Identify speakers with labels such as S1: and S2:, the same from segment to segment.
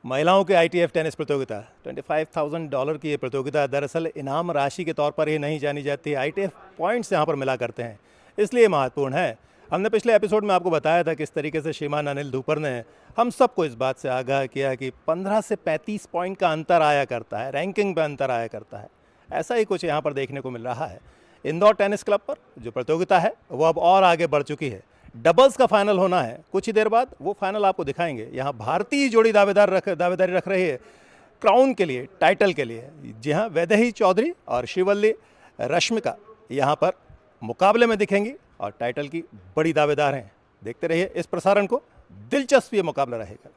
S1: महिलाओं के ITF tennis प्रतियोगिता $25,000 की ये प्रतियोगिता दरअसल इनाम राशि के तौर पर ही नहीं जानी जाती। आईटीएफ पॉइंट्स यहाँ पर मिला करते हैं, इसलिए महत्वपूर्ण है। हमने पिछले एपिसोड में आपको बताया था किस तरीके से श्रीमान अनिल धूपर ने हम सबको इस बात से आगाह किया कि 15 से 35 पॉइंट का अंतर आया करता है, रैंकिंग में अंतर आया करता है। ऐसा ही कुछ यहाँ पर देखने को मिल रहा है। इंदौर टेनिस क्लब पर जो प्रतियोगिता है वो अब और आगे बढ़ चुकी है। डबल्स का फाइनल होना है कुछ ही देर बाद, वो फाइनल आपको दिखाएंगे। यहाँ भारतीय जोड़ी दावेदारी रख रही है क्राउन के लिए, टाइटल के लिए। जी हाँ, वैदेही चौधरी और शिवल्ली रश्मिका यहाँ पर मुकाबले में दिखेंगी और टाइटल की बड़ी दावेदार हैं। देखते रहिए इस प्रसारण को, दिलचस्प ये मुकाबला रहेगा।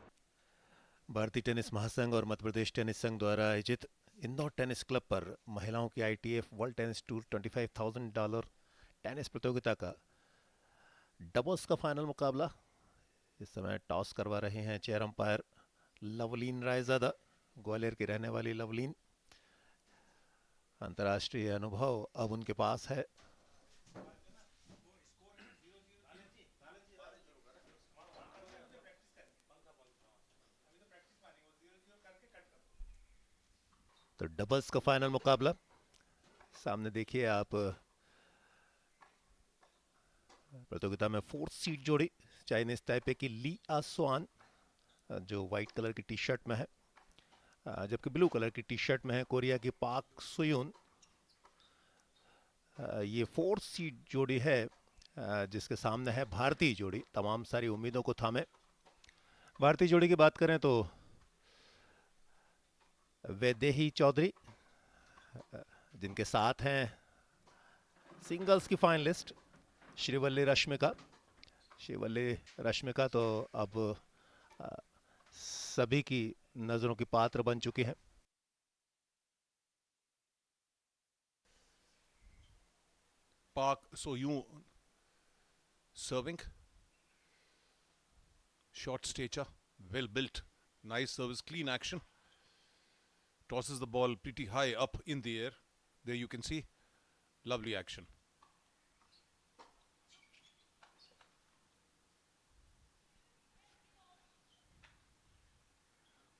S1: भारतीय टेनिस महासंघ और मध्य प्रदेश टेनिस संघ द्वारा आयोजित इंदौर टेनिस क्लब पर महिलाओं की ITF world tennis tour $25,000 tennis प्रतियोगिता का डबल्स का फाइनल मुकाबला इस समय टॉस करवा रहे हैं चेयर अंपायर लवलीन रायजादा। ग्वालियर की रहने वाली लवलीन, अंतर्राष्ट्रीय अनुभव अब उनके पास है। तो डबल्स का फाइनल मुकाबला सामने देखिए आप। प्रतियोगिता में 4th सीड जोड़ी चाइनीज ताइपे की ली आ स्वान, जो व्हाइट कलर की टी शर्ट में है, जबकि ब्लू कलर की टी शर्ट में है कोरिया की पाक सुयून। ये 4th सीड जोड़ी है जिसके सामने है भारतीय जोड़ी। तमाम सारी उम्मीदों को थामे। भारतीय जोड़ी की बात करें तो वैदेही चौधरी, जिनके साथ हैं सिंगल्स की फाइनलिस्ट श्रीवल्ली रश्मिका। श्रीवल्ली रश्मिका तो अब सभी की नजरों की पात्र बन चुकी है।
S2: Park So-yoon serving. Short stature, well built, nice service, clean action. Tosses the ball pretty high up in the air. There you can see, lovely action.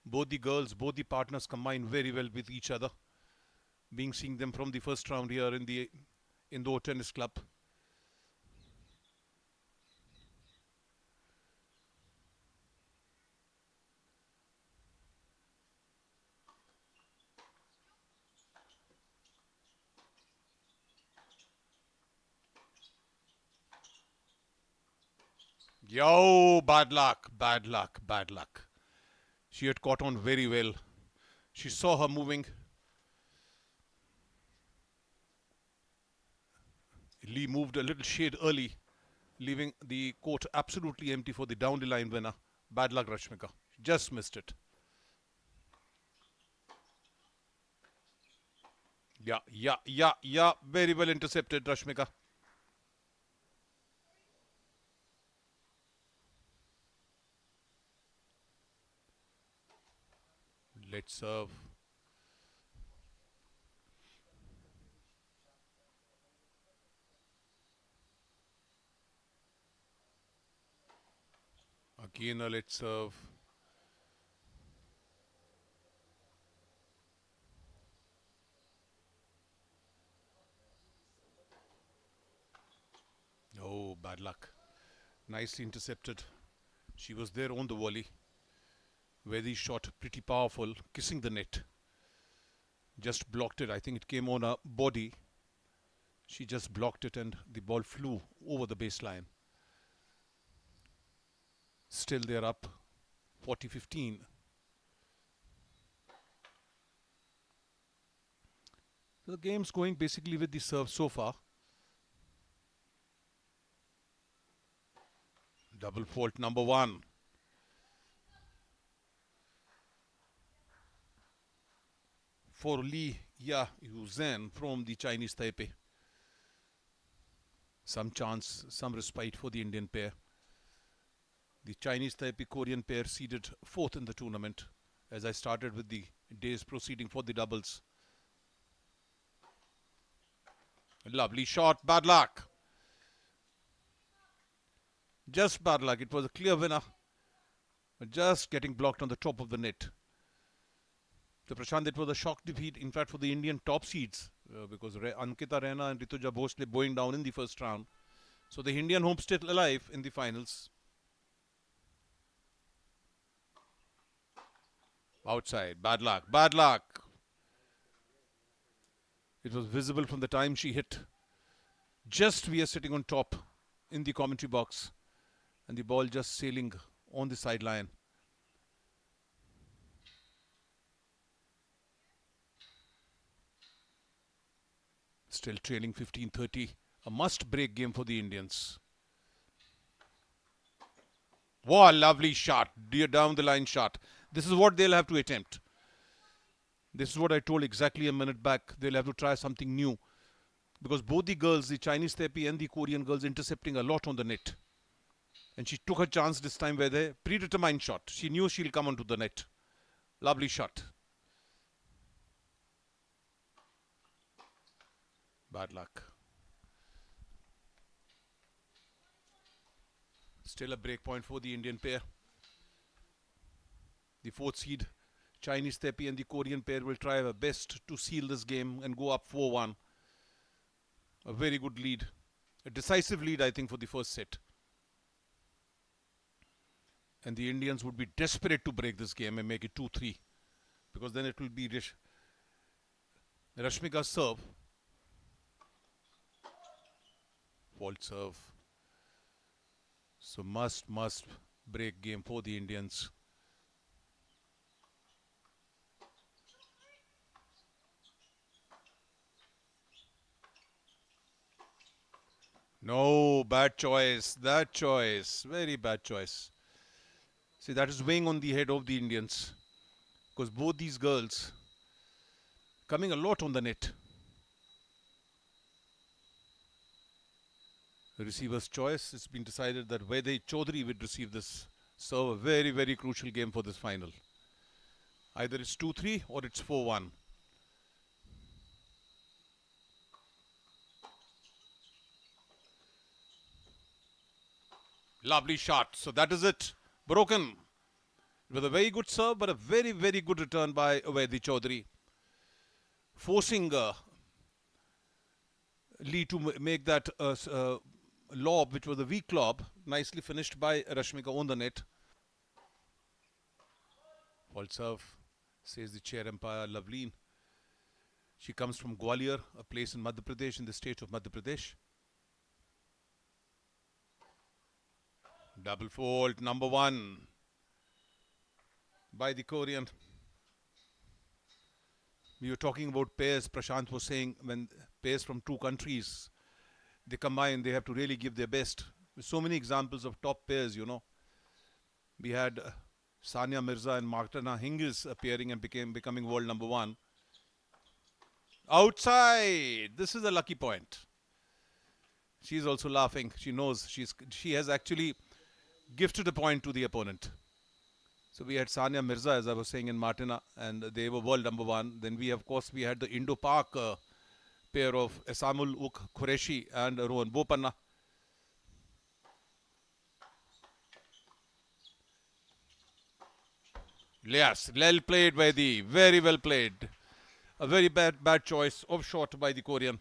S2: Both the girls, both the partners combine very well with each other. Being seeing them from the first round here in the Indore Tennis Club. Yo, bad luck, bad luck, bad luck. She had caught on very well. She saw her moving. Lee moved a little shade early, leaving the court absolutely empty for the down the line winner. Bad luck, Rashmika. Just missed it. Yeah. Very well intercepted, Rashmika. Let's serve. Again a let's serve. Oh, bad luck. Nicely intercepted. She was there on the volley. Very shot, pretty powerful, kissing the net. Just blocked it. I think it came on her body. She just blocked it and the ball flew over the baseline. Still they're up 40-15. So the game's going basically with the serve so far. Double fault number 1. For Lee Yuzhen from the Chinese Taipei. Some chance, some respite for the Indian pair. The Chinese Taipei Korean pair seeded 4th in the tournament as I started with the days proceeding for the doubles. Lovely shot, bad luck. Just bad luck. It was a clear winner. Just getting blocked on the top of the net. So Prashant, it was a shock defeat, in fact, for the Indian top seeds because Ankita Raina and Rituja Bhosle bowing down in the first round. So the Indian hopes still alive in the finals. Outside, bad luck, bad luck. It was visible from the time she hit. Just we are sitting on top in the commentary box and the ball just sailing on the sideline. Still trailing 15-30. A must-break game for the Indians. Wow, lovely shot. Dear down the line shot. This is what they'll have to attempt. This is what I told exactly a minute back. They'll have to try something new. Because both the girls, the Chinese Tepi and the Korean girls, intercepting a lot on the net. And she took her chance this time with a predetermined shot. She knew she'll come onto the net. Lovely shot. Bad luck. Still a break point for the Indian pair. The fourth seed, Chinese Tepi and the Korean pair will try their best to seal this game and go up 4-1. A very good lead. A decisive lead, I think, for the first set. And the Indians would be desperate to break this game and make it 2-3. Because then it will be Rashmika's serve. Fault serve. So must break game for the Indians. No, bad choice. That choice. Very bad choice. See, that is weighing on the head of the Indians. Because both these girls coming a lot on the net. The receiver's choice. It's been decided that Vaidehi Chaudhary would receive this. So a very, very crucial game for this final. Either it's 2-3 or it's 4-1. Lovely shot. So that is it. Broken. With a very good serve, but a very, very good return by Vaidehi Chaudhary. Forcing Lee to make that lob, which was a weak lob, nicely finished by Rashmika on the net. Fault serve, says the chair umpire, Loveleen. She comes from Gwalior, a place in Madhya Pradesh, in the state of Madhya Pradesh. Double fault, number 1 by the Korean. We were talking about pairs. Prashant was saying when pairs from two countries, they combine, they have to really give their best. There's so many examples of top pairs, you know. We had Sania Mirza and Martina Hingis appearing and becoming world number 1. Outside! This is a lucky point. She's also laughing. She knows she has actually gifted a point to the opponent. So we had Sania Mirza, as I was saying, in Martina, and they were world number 1. Then we, of course, we had the Indo-Pak pair of Esamul Uk Qureshi and Rohan Bopanna. Yes, well played by very well played. A very bad choice of shot by the Korean.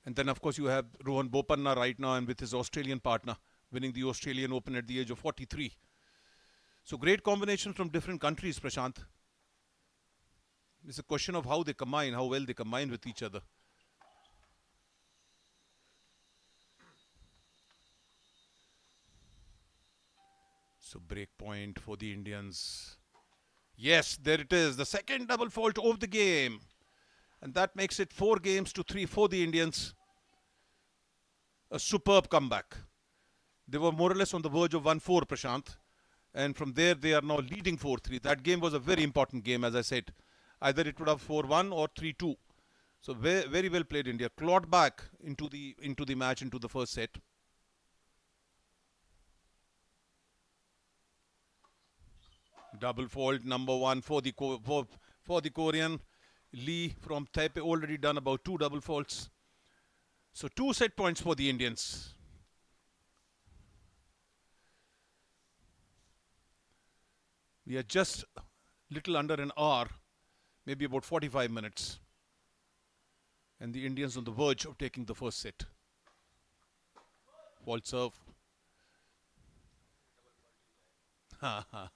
S2: And then, of course, you have Rohan Bopanna right now and with his Australian partner, winning the Australian Open at the age of 43. So great combinations from different countries, Prashant. It's a question of how they combine, how well they combine with each other. So break point for the Indians. Yes, there it is. The second double fault of the game. And that makes it 4-3 for the Indians. A superb comeback. They were more or less on the verge of 1-4, Prashant. And from there, they are now leading 4-3. That game was a very important game, as I said. Either it would have 4-1 or 3-2. So very, very well played India. Clawed back into the match, into the first set. Double fault, number 1 for the Korean. Lee from Taipei already done about 2 double faults. So 2 set points for the Indians. We are just little under an hour, maybe about 45 minutes. And the Indians on the verge of taking the first set. Fault serve. I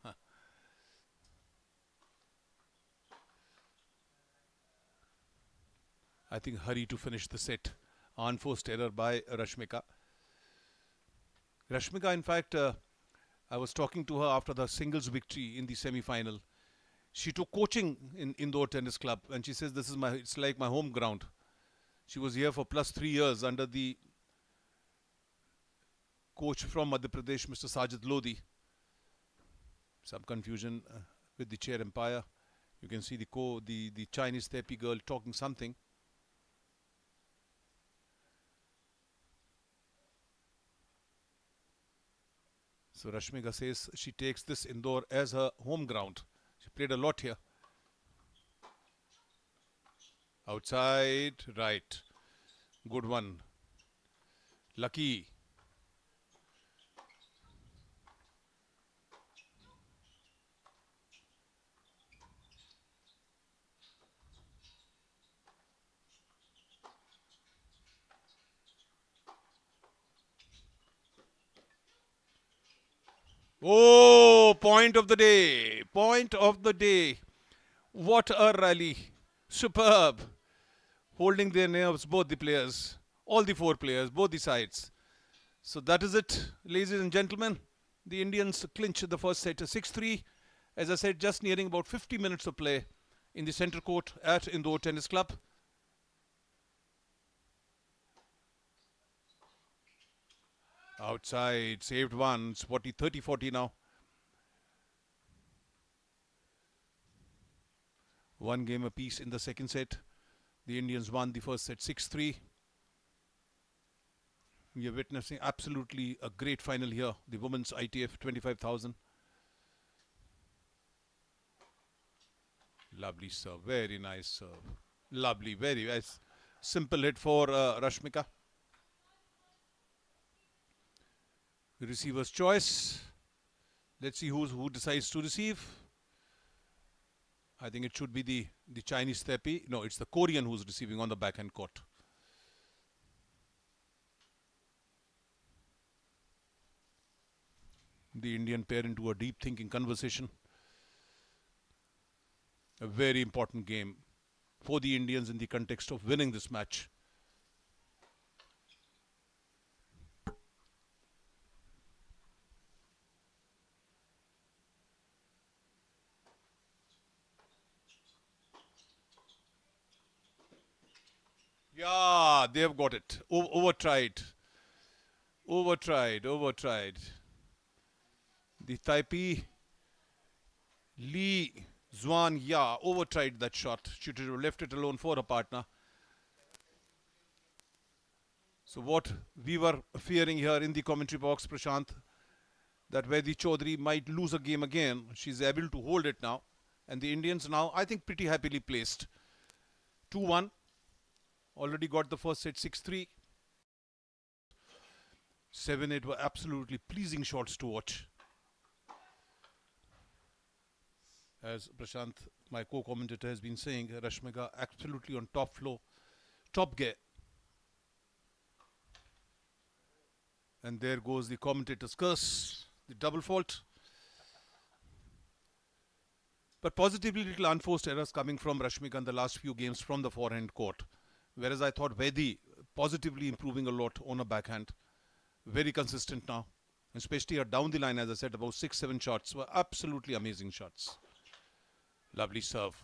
S2: think hurry to finish the set. Unforced error by Rashmika. Rashmika, in fact, I was talking to her after the singles victory in the semi-final. She took coaching in Indore Tennis Club, and she says it's like my home ground. She was here for plus 3 years under the coach from Madhya Pradesh, Mr. Sajid Lodi. Some confusion with the chair umpire. You can see the Chinese Tepi girl talking something. So Rashmika says she takes this Indore as her home ground. She played a lot here. Outside, right. Good one. Lucky. Oh, point of the day. Point of the day. What a rally. Superb. Holding their nerves, both the players. All the 4 players, both the sides. So that is it, ladies and gentlemen. The Indians clinch the first set 6-3. As I said, just nearing about 50 minutes of play in the centre court at Indore Tennis Club. Outside, saved one. It's 30-40 now. One game apiece in the second set. The Indians won the first set 6-3. We are witnessing absolutely a great final here. The women's ITF 25,000. Lovely serve. Very nice serve. Lovely. Very nice. Simple hit for Rashmika. Receiver's choice. Let's see who decides to receive. I think it should be the Chinese Tepi. No, it's the Korean who's receiving on the backhand court. The Indian pair into a deep thinking conversation. A very important game for the Indians in the context of winning this match. Yeah, they have got it. Overtried. The Taipei Li Zhuan Ya overtried that shot. Should have left it alone for a partner. So what we were fearing here in the commentary box, Prashant, that Vaidi Chaudhary might lose a game again. She's able to hold it now. And the Indians now, I think, pretty happily placed. 2-1. Already got the first set 6-3. 7-8 were absolutely pleasing shots to watch. As Prashant, my co-commentator, has been saying, Rashmika absolutely on top flow, top gear. And there goes the commentator's curse, the double fault. But positively little unforced errors coming from Rashmika in the last few games from the forehand court. Whereas I thought Vaidi positively improving a lot on a backhand. Very consistent now. Especially her down the line, as I said, about 6-7 shots were absolutely amazing shots. Lovely serve.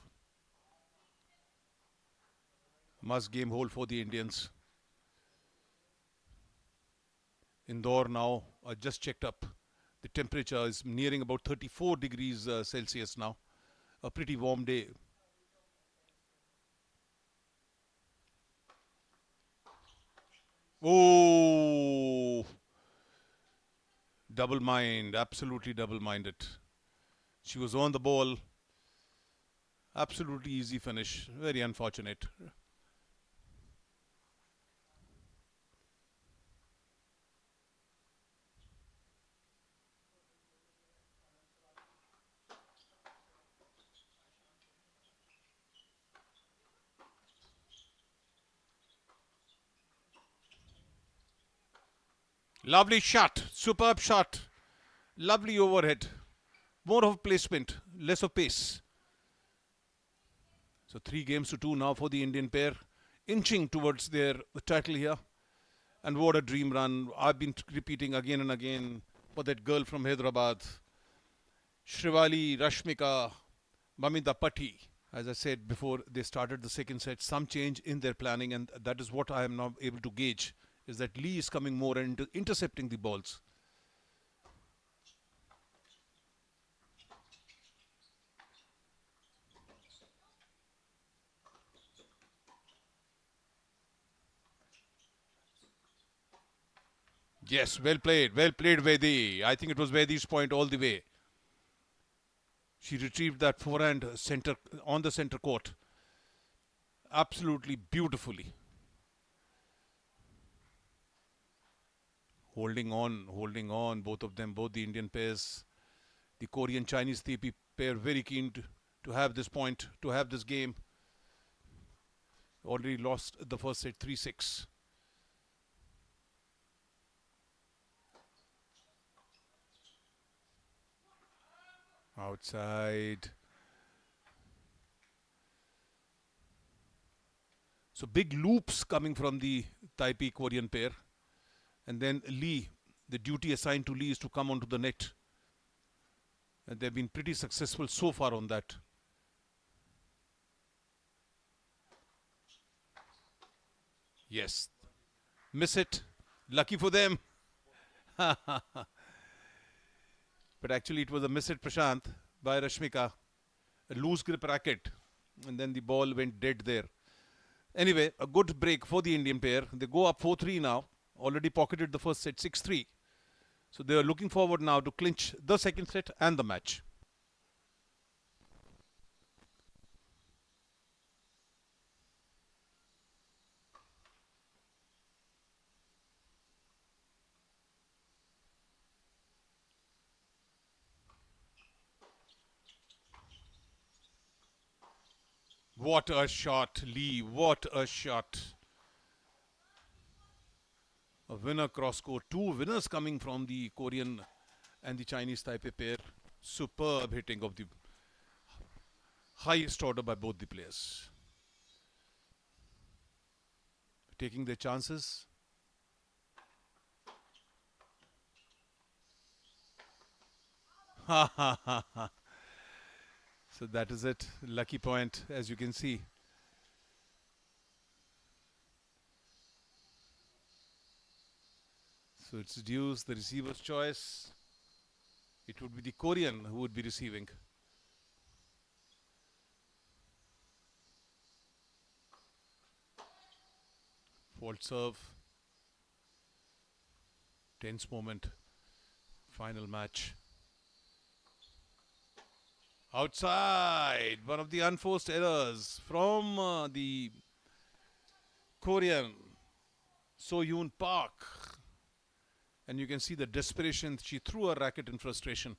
S2: Must game hold for the Indians. Indore now, I just checked up. The temperature is nearing about 34 degrees Celsius now. A pretty warm day. Oh, double mind, absolutely double-minded. She was on the ball. Absolutely easy finish. Very unfortunate. Lovely shot. Superb shot. Lovely overhead. More of placement, less of pace. So 3 games to 2 now for the Indian pair, inching towards their title here. And what a dream run. I've been repeating again and again for that girl from Hyderabad, Shrivali, Rashmika, Mamita Patti. As I said before they started the second set, some change in their planning, and that is what I am now able to gauge, is that Lee is coming more and intercepting the balls. Yes, well played, Vedi. I think it was Vedi's point all the way. She retrieved that forehand center on the center court absolutely beautifully. Holding on, both of them, both the Indian pairs, the Korean Chinese TP pair, very keen to have this point, to have this game. Already lost the first set 3-6. Outside. So big loops coming from the Taipei Korean pair. And then Lee, the duty assigned to Lee is to come onto the net. And they've been pretty successful so far on that. Yes. Miss it. Lucky for them. But actually it was a miss it, Prashant, by Rashmika. A loose grip racket. And then the ball went dead there. Anyway, a good break for the Indian pair. They go up 4-3 now. Already pocketed the first set 6-3. So they are looking forward now to clinch the second set and the match. What a shot, Lee. What a shot. A winner cross court. Two winners coming from the Korean and the Chinese Taipei pair. Superb hitting of the highest order by both the players. Taking their chances. Ha ha ha ha. So that is it. Lucky point, as you can see. So it's deuce, the receiver's choice. It would be the Korean who would be receiving. Fault serve. Tense moment. Final match. Outside. One of the unforced errors from the Korean So-Yoon Park. And you can see the desperation. She threw her racket in frustration.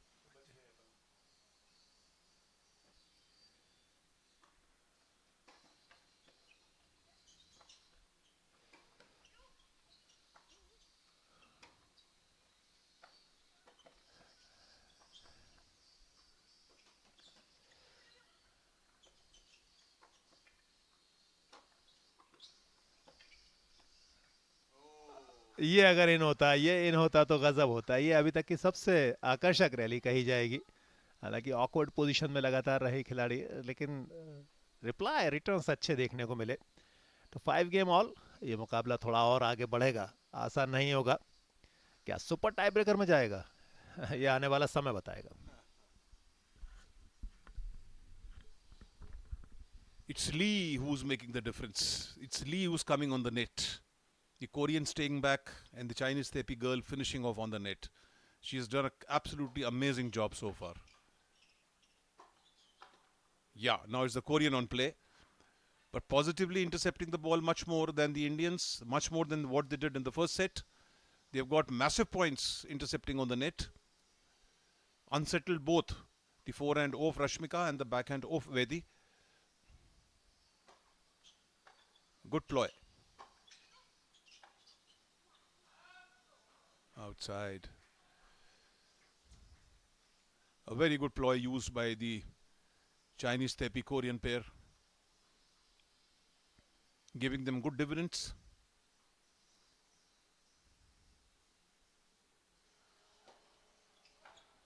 S1: ये अगर इन होता तो गजब होता। ये अभी तक की सबसे आकर्षक रैली कही जाएगी। हालांकि ऑकवर्ड पोजीशन में लगातार रहे खिलाड़ी, लेकिन रिप्लाई रिटर्न्स अच्छे देखने को मिले। तो 5 गेम ऑल, ये मुकाबला थोड़ा और आगे बढ़ेगा, आसान नहीं होगा। क्या सुपर टाई ब्रेकर में जाएगा? ये आने वाला समय बताएगा।
S2: It's Lee who's making the difference. It's Lee who's coming on the net. The Korean staying back and the Chinese Tepi girl finishing off on the net. She has done an absolutely amazing job so far. Yeah, now it's the Korean on play. But positively intercepting the ball much more than the Indians, much more than what they did in the first set. They've got massive points intercepting on the net. Unsettled both the forehand of Rashmika and the backhand of Vedi. Good ploy. outside. A very good ploy used by the Chinese Tepi Korean pair, giving them good dividends.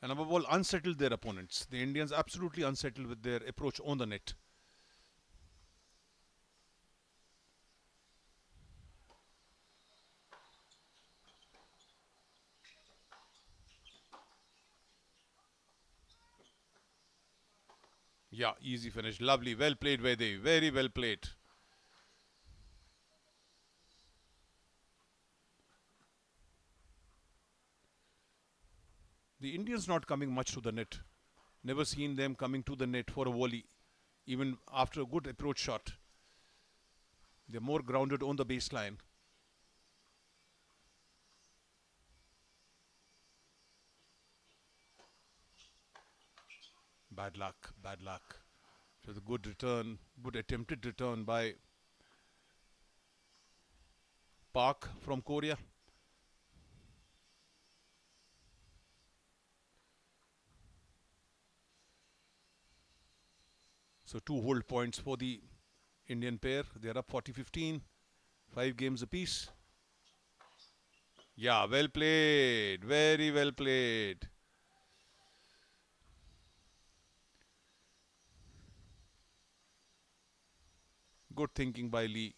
S2: And above all, unsettled their opponents. The Indians absolutely unsettled with their approach on the net. Yeah, easy finish. Lovely. Well played, Vaidehi. Very well played. The Indians not coming much to the net. Never seen them coming to the net for a volley, even after a good approach shot. They're more grounded on the baseline. Bad luck, bad luck. It was a good return, good attempted return by Park from Korea. So 2 hold points for the Indian pair. They're up 40-15, 5 games apiece. Yeah, well played, very well played. Good thinking by Lee.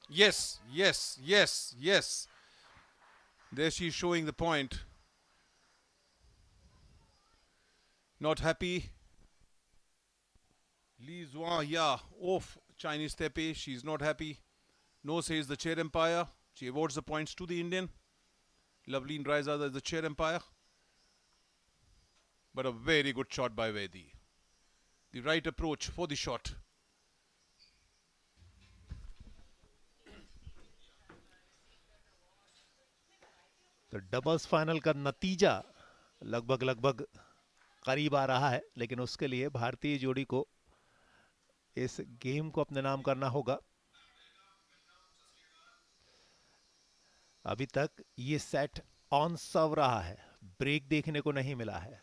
S2: Yes, yes, yes, yes. There she's showing the point. Not happy. Li Zuan, yeah, off Chinese Tepe. She's not happy. No, says the chair umpire. She awards the points to the Indian. Loveleen Raizada is the chair umpire. But a very good shot by Vaidehi. The right approach for the shot.
S1: तो doubles final का नतीजा लगभग करीब आ रहा है, लेकिन उसके लिए भारतीय जोड़ी को इस गेम को अपने नाम करना होगा। अभी तक ये सेट ऑन सर्व रहा है, ब्रेक देखने को नहीं मिला है।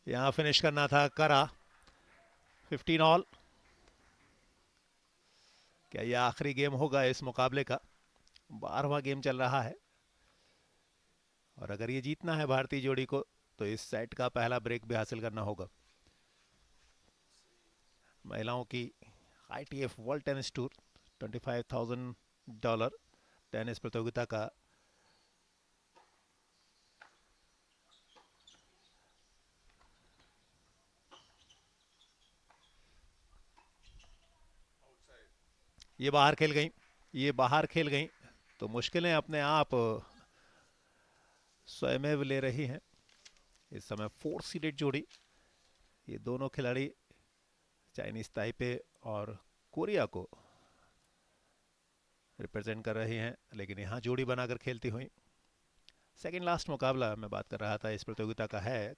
S1: यहां फिनिश करना था, करा। 15 ऑल। क्या यह आखिरी गेम होगा इस मुकाबले का? 12वां गेम चल रहा है और अगर ये जीतना है भारतीय जोड़ी को तो इस सेट का पहला ब्रेक भी हासिल करना होगा। महिलाओं की ITF world tennis tour $25,000 tennis प्रतियोगिता का ये बाहर खेल गई, ये बाहर खेल गई तो मुश्किलें अपने आप स्वयमेव ले रही हैं। इस समय 4 सीडेड जोड़ी, ये दोनों खिलाड़ी चाइनीज ताइपे और कोरिया को रिप्रेजेंट कर रही हैं, लेकिन यहाँ जोड़ी बनाकर खेलती हुई। सेकंड लास्ट मुकाबला मैं बात कर रहा था इस प्रतियोगिता का है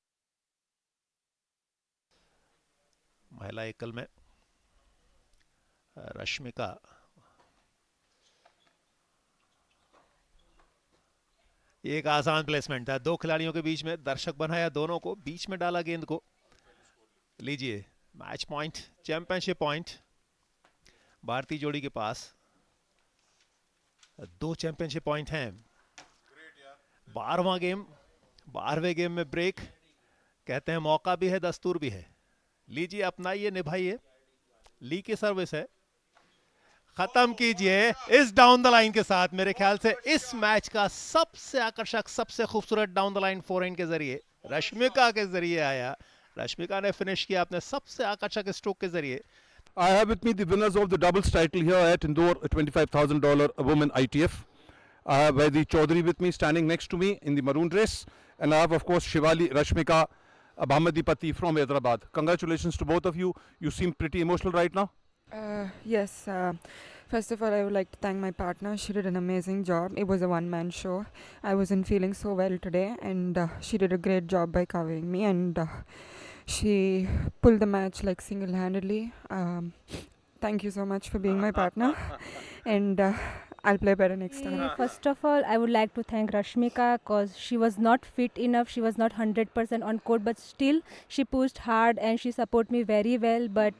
S1: महिला एकल में। रश्मिका एक आसान प्लेसमेंट था, 2 खिलाड़ियों के बीच में, दर्शक बनाया दोनों को, बीच में डाला गेंद को। लीजिए मैच पॉइंट, चैंपियनशिप पॉइंट भारतीय जोड़ी के पास। 2 चैंपियनशिप पॉइंट हैं। 12वां गेम, 12वें गेम में ब्रेक। कहते हैं मौका भी है, दस्तूर भी है। लीजिए अपनाइए, निभाइए। ली की सर्विस है, खत्म कीजिए इस डाउन द लाइन के साथ। मेरे ख्याल से इस मैच का सबसे आकर्षक, सबसे खूबसूरत डाउन द लाइन फोरहैंड के जरिए रश्मिका के जरिए आया। रश्मिका ने फिनिश किया अपने सबसे आकर्षक स्ट्रोक के जरिए।
S3: I have with me the winners of the doubles title here at Indore, $25,000 women ITF.
S2: I have Vaidi Chaudhary with me, standing next to me in the maroon dress. And I have, of course, Shivali Rashmika Bhamadipati from Hyderabad. Congratulations to both of you. You seem pretty emotional right now.
S3: Yes. First of all, I would like to thank my partner. She did an amazing job. It was a one-man show. I wasn't feeling so well today, and she did a great job by covering me. And she pulled the match like single-handedly. Thank you so much for being my partner, and I'll play better next time.
S4: First of all, I would like to thank Rashmika because she was not fit enough. She was not 100% on court, but still she pushed hard and she supported me very well. But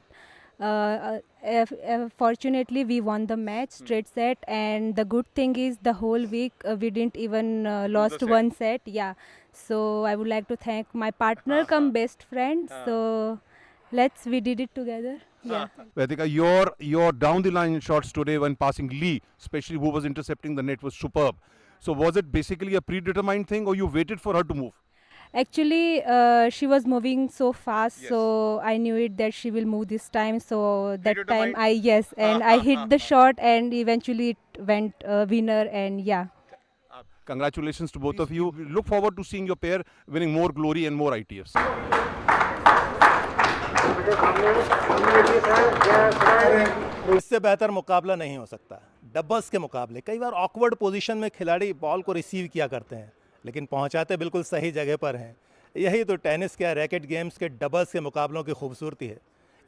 S4: fortunately, we won the match straight set. And the good thing is the whole week we didn't even lost one set. Yeah. So I would like to thank my partner, come best friend. So we did it together. Yeah.
S2: Vedika, your down the line shots today when passing Lee, especially who was intercepting the net, was superb. So was it basically a predetermined thing, or you waited for her to move?
S4: Actually, she was moving so fast, so I knew it that she will move this time. So that time I hit the shot, and eventually it went winner. And yeah.
S2: Congratulations to both of you. We look forward to seeing your pair winning more glory and more ITFs.
S1: इससे बेहतर मुकाबला नहीं हो सकता। Doubles के मुकाबले कई बार awkward position में खिलाड़ी बॉल को रिसीव किया करते हैं, लेकिन पहुंचाते बिल्कुल सही जगह पर हैं। यही तो टेनिस के रैकेट गेम्स के डबल्स के मुकाबलों की खूबसूरती है।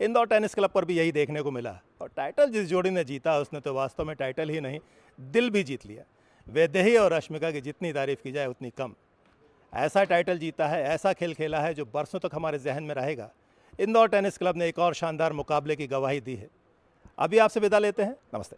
S1: इंदौर टेनिस क्लब पर भी यही देखने को मिला। और टाइटल जिस जोड़ी ने जीता उसने तो वास्तव में टाइटल ही नहीं, दिल भी जीत लिया। वैदेही और रश्मिका की जितनी तारीफ़ की जाए उतनी कम। ऐसा टाइटल जीता है, ऐसा खेल खेला है जो बरसों तक हमारे जहन में रहेगा। इंदौर टेनिस क्लब ने एक और शानदार मुकाबले की गवाही दी है। अभी आपसे विदा लेते हैं। नमस्ते।